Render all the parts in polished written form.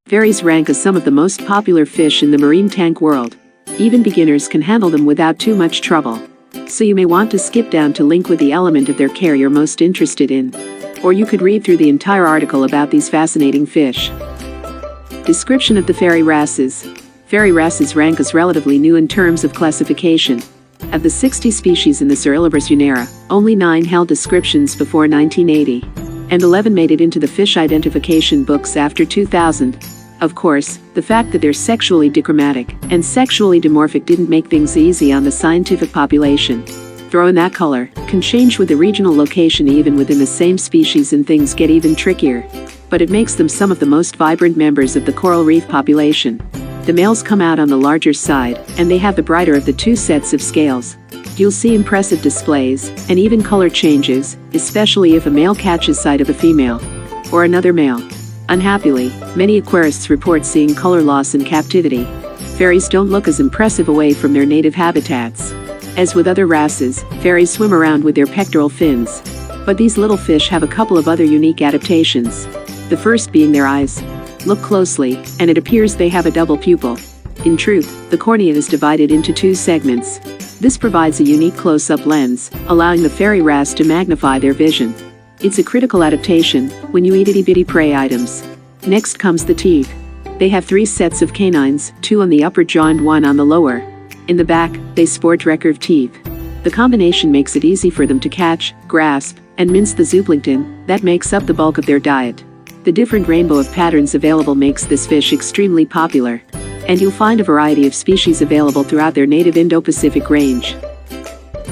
Fairies rank as some of the most popular fish in the marine tank world. Even beginners can handle them without too much trouble. So you may want to skip down to link with the element of their care you're most interested in. Or you could read through the entire article about these fascinating fish. Description of the fairy wrasses. Fairy wrasses rank as relatively new in terms of classification. Of the 60 species in the Cerliborus genera, only 9 held descriptions before 1980, and 11 made it into the fish identification books after 2000. Of course, the fact that they're sexually dichromatic and sexually dimorphic didn't make things easy on the scientific population. Throw in that color can change with the regional location even within the same species, and things get even trickier. But it makes them some of the most vibrant members of the coral reef population. The males come out on the larger side, and they have the brighter of the 2 sets of scales. You'll see impressive displays, and even color changes, especially if a male catches sight of a female. Or another male. Unhappily, many aquarists report seeing color loss in captivity. Fairies don't look as impressive away from their native habitats. As with other wrasses, fairies swim around with their pectoral fins. But these little fish have a couple of other unique adaptations. The first being their eyes. Look closely, and it appears they have a double pupil. In truth, the cornea is divided into 2 segments. This provides a unique close-up lens, allowing the fairy wrasse to magnify their vision. It's a critical adaptation when you eat itty-bitty prey items. Next comes the teeth. They have 3 sets of canines, 2 on the upper jaw and 1 on the lower. In the back, they sport recurved teeth. The combination makes it easy for them to catch, grasp, and mince the zooplankton that makes up the bulk of their diet. The different rainbow of patterns available makes this fish extremely popular, and you'll find a variety of species available throughout their native Indo-Pacific range.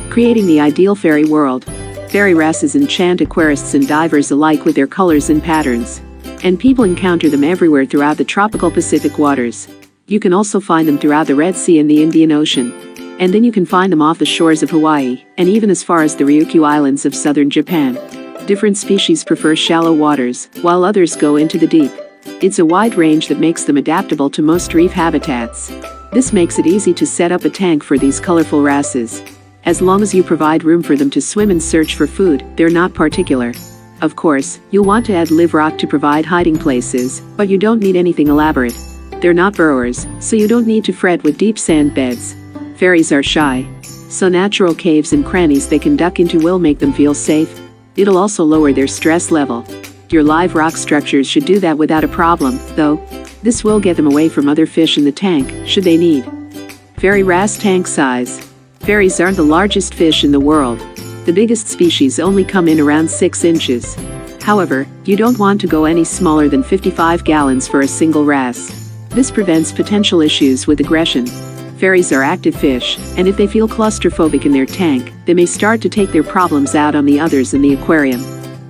Creating the ideal fairy world. Fairy wrasses enchant aquarists and divers alike with their colors and patterns. And people encounter them everywhere throughout the tropical Pacific waters. You can also find them throughout the Red Sea and the Indian Ocean. And then you can find them off the shores of Hawaii, and even as far as the Ryukyu Islands of southern Japan. Different species prefer shallow waters, while others go into the deep. It's a wide range that makes them adaptable to most reef habitats. This makes it easy to set up a tank for these colorful wrasses. As long as you provide room for them to swim and search for food, they're not particular. Of course, you'll want to add live rock to provide hiding places, but you don't need anything elaborate. They're not burrowers, so you don't need to fret with deep sand beds. Fairies are shy, so natural caves and crannies they can duck into will make them feel safe. It'll also lower their stress level. Your live rock structures should do that without a problem, though. This will get them away from other fish in the tank, should they need. Fairy wrasse tank size. Fairies aren't the largest fish in the world. The biggest species only come in around 6 inches. However, you don't want to go any smaller than 55 gallons for a single wrasse. This prevents potential issues with aggression. Fairies are active fish, and if they feel claustrophobic in their tank, they may start to take their problems out on the others in the aquarium.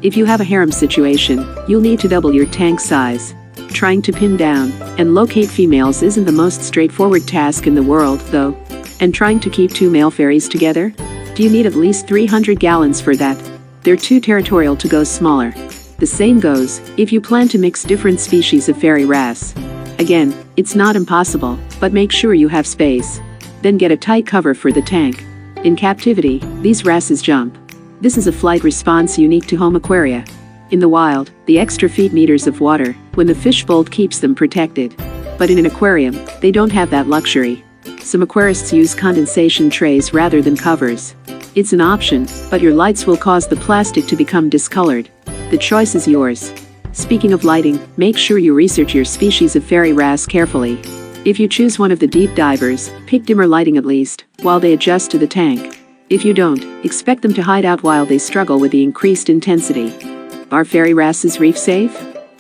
If you have a harem situation, you'll need to double your tank size. Trying to pin down and locate females isn't the most straightforward task in the world, though. And trying to keep 2 male fairies together? Do you need at least 300 gallons for that? They're too territorial to go smaller. The same goes if you plan to mix different species of fairy wrasse. Again, it's not impossible, but make sure you have space. Then get a tight cover for the tank. In captivity, these wrasses jump. This is a flight response unique to home aquaria. In the wild, the extra feet meters of water when the fish bolt keeps them protected. But in an aquarium, they don't have that luxury. Some aquarists use condensation trays rather than covers. It's an option, but your lights will cause the plastic to become discolored. The choice is yours. Speaking of lighting, make sure you research your species of fairy wrasse carefully. If you choose one of the deep divers, pick dimmer lighting at least, while they adjust to the tank. If you don't, expect them to hide out while they struggle with the increased intensity. Are fairy wrasses reef safe?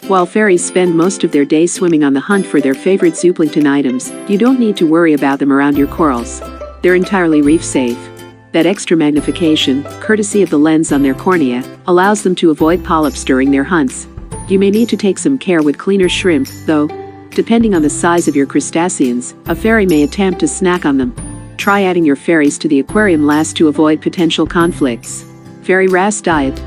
While fairies spend most of their day swimming on the hunt for their favorite zooplankton items, you don't need to worry about them around your corals. They're entirely reef safe. That extra magnification, courtesy of the lens on their cornea, allows them to avoid polyps during their hunts. You may need to take some care with cleaner shrimp, though. Depending on the size of your crustaceans, a fairy may attempt to snack on them. Try adding your fairies to the aquarium last to avoid potential conflicts. Fairy wrasse diet.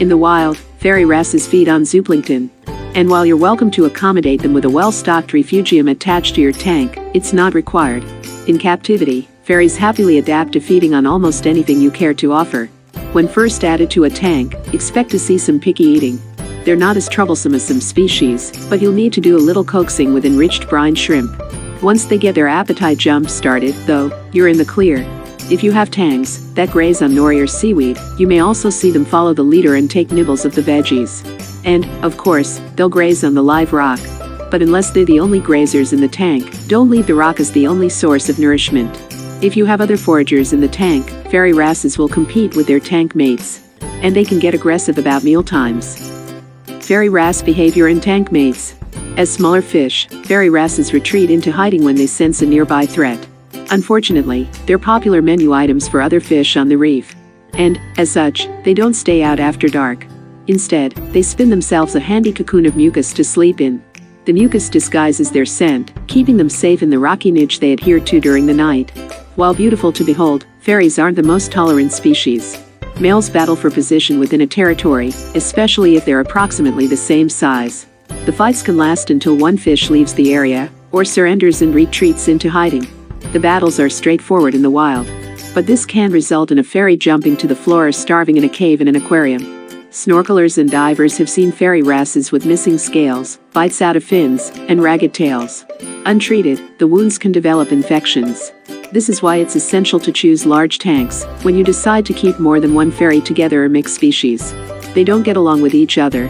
In the wild, fairy wrasses feed on zooplankton. And while you're welcome to accommodate them with a well-stocked refugium attached to your tank, it's not required. In captivity, fairies happily adapt to feeding on almost anything you care to offer. When first added to a tank, expect to see some picky eating. They're not as troublesome as some species, but you'll need to do a little coaxing with enriched brine shrimp. Once they get their appetite jump started, though, you're in the clear. If you have tangs that graze on nori or seaweed, you may also see them follow the leader and take nibbles of the veggies. And, of course, they'll graze on the live rock. But unless they're the only grazers in the tank, don't leave the rock as the only source of nourishment. If you have other foragers in the tank, fairy wrasses will compete with their tank mates. And they can get aggressive about mealtimes. Fairy wrasse behavior in tank mates. As smaller fish, fairy wrasses retreat into hiding when they sense a nearby threat. Unfortunately, they're popular menu items for other fish on the reef. And, as such, they don't stay out after dark. Instead, they spin themselves a handy cocoon of mucus to sleep in. The mucus disguises their scent, keeping them safe in the rocky niche they adhere to during the night. While beautiful to behold, fairies aren't the most tolerant species. Males battle for position within a territory, especially if they're approximately the same size. The fights can last until one fish leaves the area, or surrenders and retreats into hiding. The battles are straightforward in the wild. But this can result in a fairy jumping to the floor or starving in a cave in an aquarium. Snorkelers and divers have seen fairy wrasses with missing scales, bites out of fins, and ragged tails. Untreated, the wounds can develop infections. This is why it's essential to choose large tanks when you decide to keep more than one fairy together or mixed species. They don't get along with each other.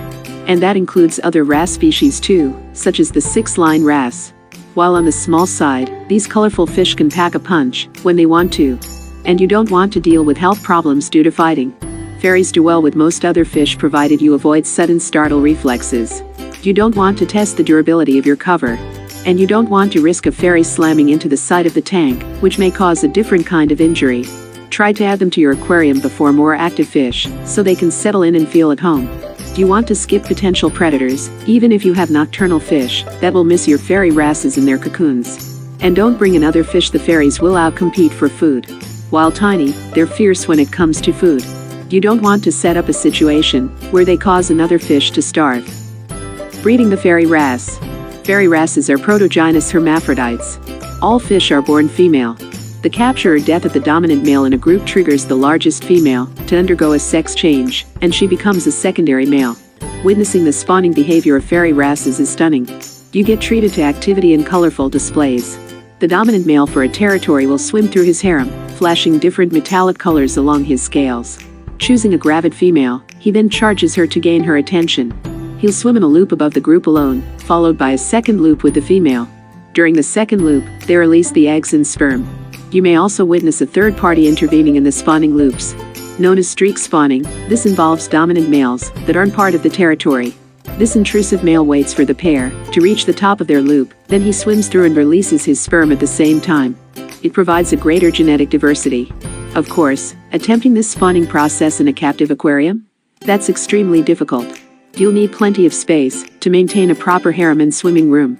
And that includes other wrasse species too, such as the six-line wrasse. While on the small side, these colorful fish can pack a punch when they want to. And you don't want to deal with health problems due to fighting. Fairies do well with most other fish provided you avoid sudden startle reflexes. You don't want to test the durability of your cover. And you don't want to risk a fairy slamming into the side of the tank, which may cause a different kind of injury. Try to add them to your aquarium before more active fish, so they can settle in and feel at home. You want to skip potential predators, even if you have nocturnal fish, that will miss your fairy wrasses in their cocoons. And don't bring in other fish the fairies will outcompete for food. While tiny, they're fierce when it comes to food. You don't want to set up a situation where they cause another fish to starve. Breeding the fairy wrasse. Fairy wrasses are protogynous hermaphrodites. All fish are born female. The capture or death of the dominant male in a group triggers the largest female to undergo a sex change, and she becomes a secondary male. Witnessing the spawning behavior of fairy wrasses is stunning. You get treated to activity and colorful displays. The dominant male for a territory will swim through his harem, flashing different metallic colors along his scales. Choosing a gravid female, he then charges her to gain her attention. He'll swim in a loop above the group alone, followed by a second loop with the female. During the second loop, they release the eggs and sperm. You may also witness a third party intervening in the spawning loops. Known as streak spawning, this involves dominant males that aren't part of the territory. This intrusive male waits for the pair to reach the top of their loop, then he swims through and releases his sperm at the same time. It provides a greater genetic diversity. Of course, attempting this spawning process in a captive aquarium? That's extremely difficult. You'll need plenty of space to maintain a proper harem and swimming room.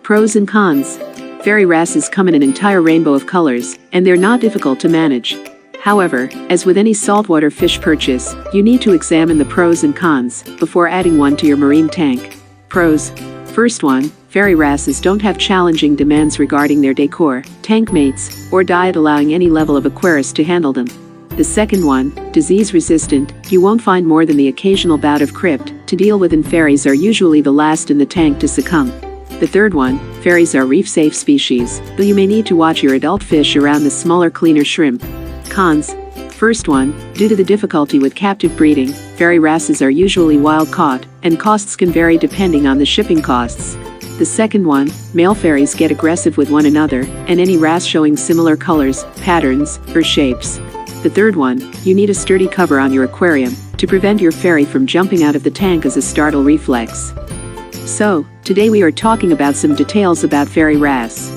Pros and cons. Fairy wrasses come in an entire rainbow of colors, and they're not difficult to manage. However, as with any saltwater fish purchase, you need to examine the pros and cons before adding one to your marine tank. Pros. First one, fairy wrasses don't have challenging demands regarding their decor, tank mates, or diet allowing any level of aquarist to handle them. The second one, disease resistant, you won't find more than the occasional bout of crypt to deal with, and fairies are usually the last in the tank to succumb. The third one, fairies are reef-safe species, though you may need to watch your adult fish around the smaller, cleaner shrimp. Cons. First one, due to the difficulty with captive breeding, fairy wrasses are usually wild-caught, and costs can vary depending on the shipping costs. The second one, male fairies get aggressive with one another, and any wrasse showing similar colors, patterns, or shapes. The third one, you need a sturdy cover on your aquarium to prevent your fairy from jumping out of the tank as a startle reflex. So, today we are talking about some details about fairy wrasse.